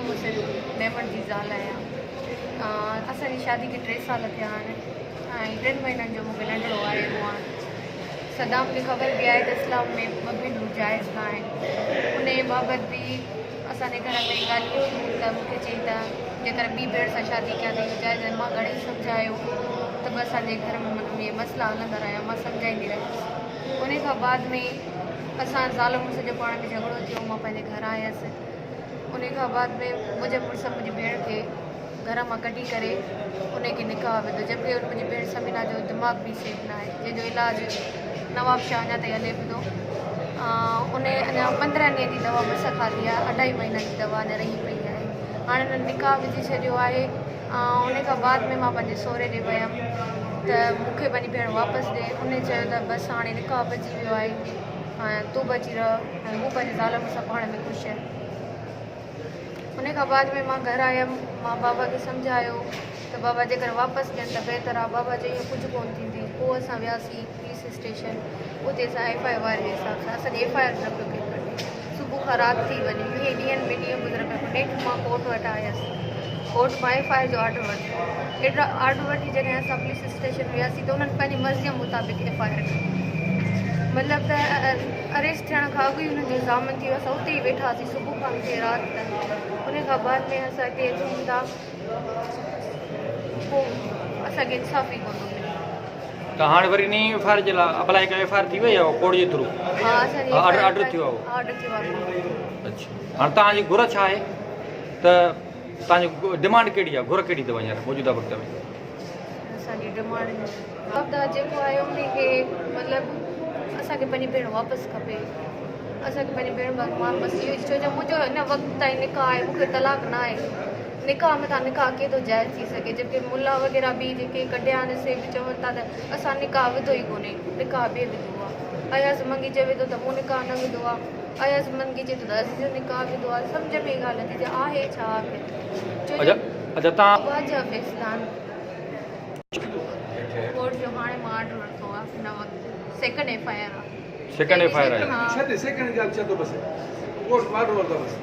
सदाम हुसैन मेमन जी ज़ाल आहियां। असांजी शादी खे 3 साल थिया आहिनि ऐं 3 महीननि जो मूंखे नंढड़ो आहे मुंहुं। सदाम खे ख़बर बि आहे त इस्लाम में 2 भेनरूं जाइज़ न आहिनि। उन बाबति बि असांजे घर में ॻाल्हियूं थियूं त मूंखे चई त जेकर ॿी भेण सां शादी कयां त इहो जाइज़ आहे। मां घणेई सम्झायो त बि असांजे घर में इहे मसइला हलंदा रहिया, मां सम्झाईंदी रहियसि। उन खां बाद में असां ज़ाल मुड़ुस जो पाण में झगड़ो थियो, मां पंहिंजे घर आयसि। उन खां बाद में मुंहिंजे मुड़ुस मुंहिंजी भेण खे घर मां कढी करे उनखे निकाह विधो, जबकि मुंहिंजी भेण समीना जो दिमाग़ बि सेफ न आहे, जंहिंजो इलाजु नवाब शाह अञा ताईं हले पियो। उन अञा 15 ॾींहं जी दवा बस खाधी आहे, 2.5 महीना जी दवा अञा रही पई आहे। हाणे हुननि निकाह विझी छॾियो आहे। उन खां बाद में मां पंहिंजे सहुरे ॾे वियमि त मूंखे पंहिंजी भेण वापसि ॾे। उन चयो त बसि हाणे निकाह बची वियो आहे ऐं तूं बची रह ऐं हू पंहिंजे ज़ाल सां पाण में ख़ुशि आहे। उन खां बाद में मां घर आयमि, मां बाबा खे सम्झायो त बाबा जेकर वापसि ॾियनि त बहितर आहे। बाबा चई कुझु कोन थींदी। पोइ असां वियासीं पुलिस स्टेशन, उते असां FIR वारे हिसाब सां असांजी FIR न पियो केरु कढे। सुबुह खां राति थी वञे, ईअं ॾींहंनि में ॾींहं गुज़र पिया। नेठि मां कोर्ट वटि आयसि, कोर्ट मां FIR जो ऑर्डर वरितो। एॾा ऑर्डर वठी जॾहिं असां पुलिस स्टेशन वियासीं त उन्हनि पंहिंजी मर्ज़ीअ मुताबिक़ FIR कई। मतिलबु त अरेस्ट थियण खां अॻु ई हुननि जो ज़ामन थी वियो। असां उते ई वेठा हुआसीं सुबुह खां वठी राति ताईं। उन खां बाद में असां हिते अचूं था, पोइ असांखे इंसाफ़ ई कोन थो मिले। त हाणे वरी नी FIR जे लाइ अप्लाई कयो, FIR थी वई आहे कोर्ट जे थ्रू? हा, असांजी ऑर्डर थियो आहे। ऑर्डर थियो आहे। अच्छा, हाणे तव्हांजी घुर छा आहे? त तव्हांजी डिमांड कहिड़ी आहे, घुर कहिड़ी अथव हींअर मौजूदा वक़्त में? असांजी डिमांड त जेको आहे उनखे मतिलबु असांखे पंहिंजी भेण वापसि खपे। असांखे पंहिंजी भेण वापसि इहो छो जो मुंहिंजो हिन वक़्त ताईं निकाह आहे, मूंखे तलाक न आहे। निकाह मथां निकाह कीअं थो जाइज़ थी सघे, जबकि मुला वग़ैरह बि जेके कढिया आहिनि से बि चवनि था त असां निकाह विधो ई कोन्हे, निकाह ॿिए विधो आहे। अयाज़ मंगी चवे थो त मूं निकाह न विधो आहे, अयाज़ मंगी चए थो त असीं जो निकाह विधो आहे। सम्झ में ॻाल्हि नथी अचे आहे छा आख़िर। अच्छा, तव्हां वाजिबु फैसला कोर्ट जो हाणे मां ऑर्डर वरितो आहे हिन वक़्तु। सेकंड FIR आहे। सेकंड FIR आहे। सेकंड ॻाल्हि छॾो बसि, कोर्ट ऑर्डर वरितो बसि।